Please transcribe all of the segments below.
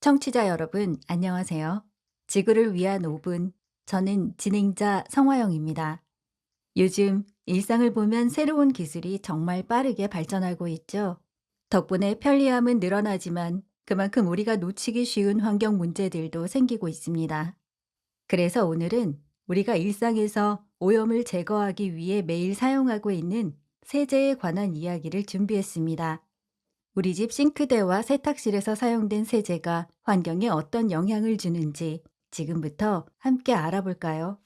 청취자 여러분, 안녕하세요. 지구를 위한 5분. 저는 진행자 성화영입니다. 요즘 일상을 보면 새로운 기술이 정말 빠르게 발전하고 있죠. 덕분에 편리함은 늘어나지만 그만큼 우리가 놓치기 쉬운 환경 문제들도 생기고 있습니다. 그래서 오늘은 우리가 일상에서 오염을 제거하기 위해 매일 사용하고 있는 세제에 관한 이야기를 준비했습니다. 우리 집 싱크대와 세탁실에서 사용된 세제가 환경에 어떤 영향을 주는지 지금부터 함께 알아볼까요?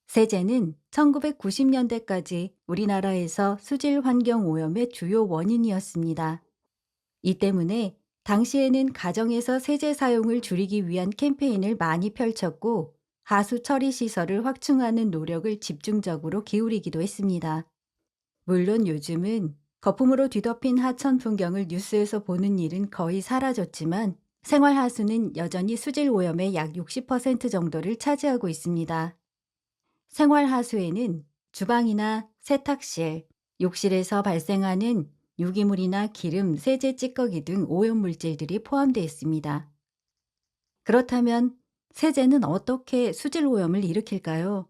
세제는 1990년대까지 우리나라에서 수질 환경 오염의 주요 원인이었습니다. 이 때문에 당시에는 가정에서 세제 사용을 줄이기 위한 캠페인을 많이 펼쳤고 하수 처리 시설을 확충하는 노력을 집중적으로 기울이기도 했습니다. 물론 요즘은 거품으로 뒤덮인 하천 풍경을 뉴스에서 보는 일은 거의 사라졌지만 생활 하수는 여전히 수질 오염의 약 60% 정도를 차지하고 있습니다. 생활 하수에는 주방이나 세탁실, 욕실에서 발생하는 유기물이나 기름, 세제 찌꺼기 등 오염 물질들이 포함되어 있습니다. 그렇다면 세제는 어떻게 수질 오염을 일으킬까요?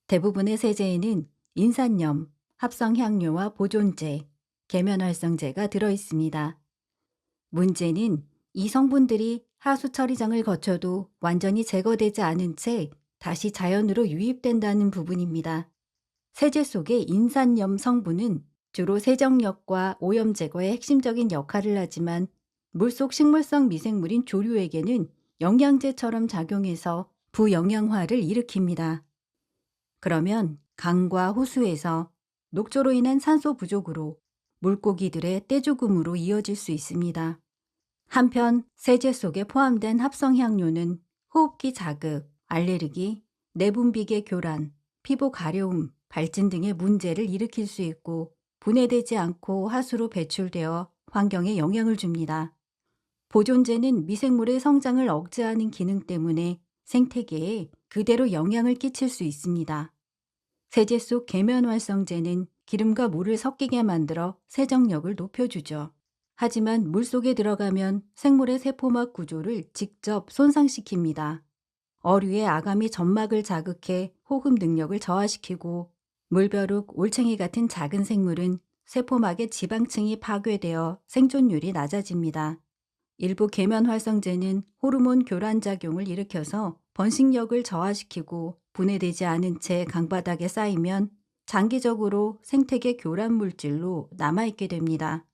대부분의 세제에는 인산염, 합성향료와 보존제, 계면활성제가 들어있습니다. 문제는 이 성분들이 하수 처리장을 거쳐도 완전히 제거되지 않은 채 다시 자연으로 유입된다는 부분입니다. 세제 속의 인산염 성분은 주로 세정력과 오염 제거에 핵심적인 역할을 하지만 물속 식물성 미생물인 조류에게는 영양제처럼 작용해서 부영양화를 일으킵니다. 그러면 강과 호수에서 녹조로 인한 산소 부족으로 물고기들의 떼죽음으로 이어질 수 있습니다. 한편 세제 속에 포함된 합성향료는 호흡기 자극, 알레르기, 내분비계 교란, 피부 가려움, 발진 등의 문제를 일으킬 수 있고 분해되지 않고 하수로 배출되어 환경에 영향을 줍니다. 보존제는 미생물의 성장을 억제하는 기능 때문에 생태계에 그대로 영향을 끼칠 수 있습니다. 세제 속 계면활성제는 기름과 물을 섞이게 만들어 세정력을 높여주죠. 하지만 물속에 들어가면 생물의 세포막 구조를 직접 손상시킵니다. 어류의 아가미 점막을 자극해 호흡 능력을 저하시키고 물벼룩, 올챙이 같은 작은 생물은 세포막의 지방층이 파괴되어 생존율이 낮아집니다. 일부 계면활성제는 호르몬 교란 작용을 일으켜서 번식력을 저하시키고 분해되지 않은 채 강바닥에 쌓이면 장기적으로 생태계 교란 물질로 남아있게 됩니다.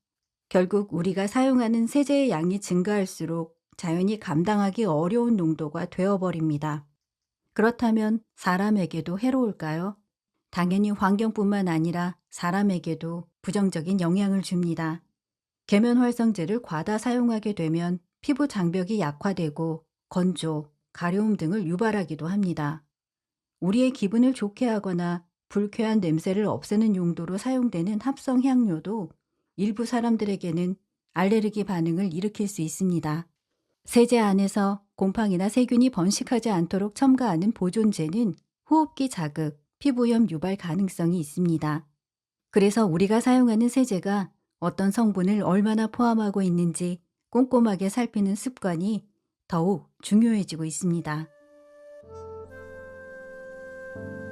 결국 우리가 사용하는 세제의 양이 증가할수록 자연이 감당하기 어려운 농도가 되어버립니다. 그렇다면 사람에게도 해로울까요? 당연히 환경뿐만 아니라 사람에게도 부정적인 영향을 줍니다. 계면활성제를 과다 사용하게 되면 피부 장벽이 약화되고 건조, 가려움 등을 유발하기도 합니다. 우리의 기분을 좋게 하거나 불쾌한 냄새를 없애는 용도로 사용되는 합성향료도 일부 사람들에게는 알레르기 반응을 일으킬 수 있습니다. 세제 안에서 곰팡이나 세균이 번식하지 않도록 첨가하는 보존제는 호흡기 자극, 피부염 유발 가능성이 있습니다. 그래서 우리가 사용하는 세제가 어떤 성분을 얼마나 포함하고 있는지 꼼꼼하게 살피는 습관이 더욱 중요해지고 있습니다.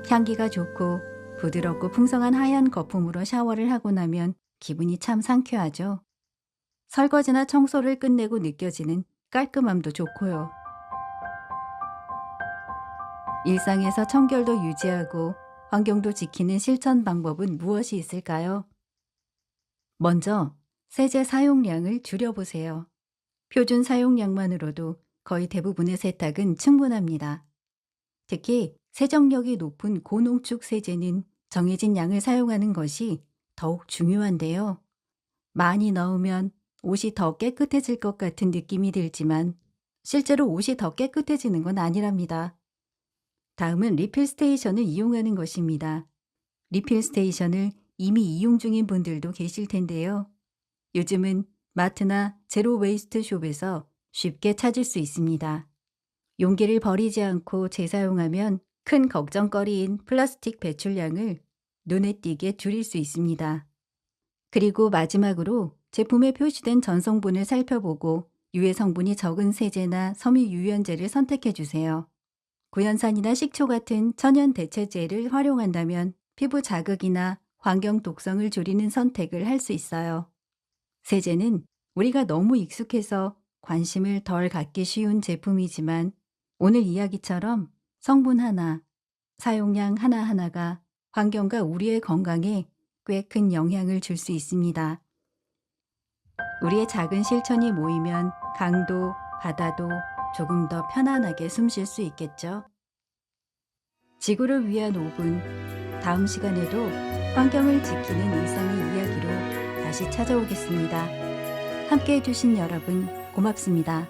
향기가 좋고 부드럽고 풍성한 하얀 거품으로 샤워를 하고 나면 기분이 참 상쾌하죠. 설거지나 청소를 끝내고 느껴지는 깔끔함도 좋고요. 일상에서 청결도 유지하고 환경도 지키는 실천 방법은 무엇이 있을까요? 먼저 세제 사용량을 줄여보세요. 표준 사용량만으로도 거의 대부분의 세탁은 충분합니다. 특히 세정력이 높은 고농축 세제는 정해진 양을 사용하는 것이 더욱 중요한데요. 많이 넣으면 옷이 더 깨끗해질 것 같은 느낌이 들지만 실제로 옷이 더 깨끗해지는 건 아니랍니다. 다음은 리필 스테이션을 이용하는 것입니다. 리필 스테이션을 이미 이용 중인 분들도 계실 텐데요. 요즘은 마트나 제로 웨이스트 숍에서 쉽게 찾을 수 있습니다. 용기를 버리지 않고 재사용하면 큰 걱정거리인 플라스틱 배출량을 눈에 띄게 줄일 수 있습니다. 그리고 마지막으로 제품에 표시된 전성분을 살펴보고 유해 성분이 적은 세제나 섬유 유연제를 선택해 주세요. 구연산이나 식초 같은 천연 대체제를 활용한다면 피부 자극이나 환경 독성을 줄이는 선택을 할 수 있어요. 세제는 우리가 너무 익숙해서 관심을 덜 갖기 쉬운 제품이지만 오늘 이야기처럼 성분 하나, 사용량 하나하나가 환경과 우리의 건강에 꽤 큰 영향을 줄 수 있습니다. 우리의 작은 실천이 모이면 강도, 바다도 조금 더 편안하게 숨 쉴 수 있겠죠. 지구를 위한 5분. 다음 시간에도 환경을 지키는 일상의 이야기로 다시 찾아오겠습니다. 함께 해주신 여러분 고맙습니다.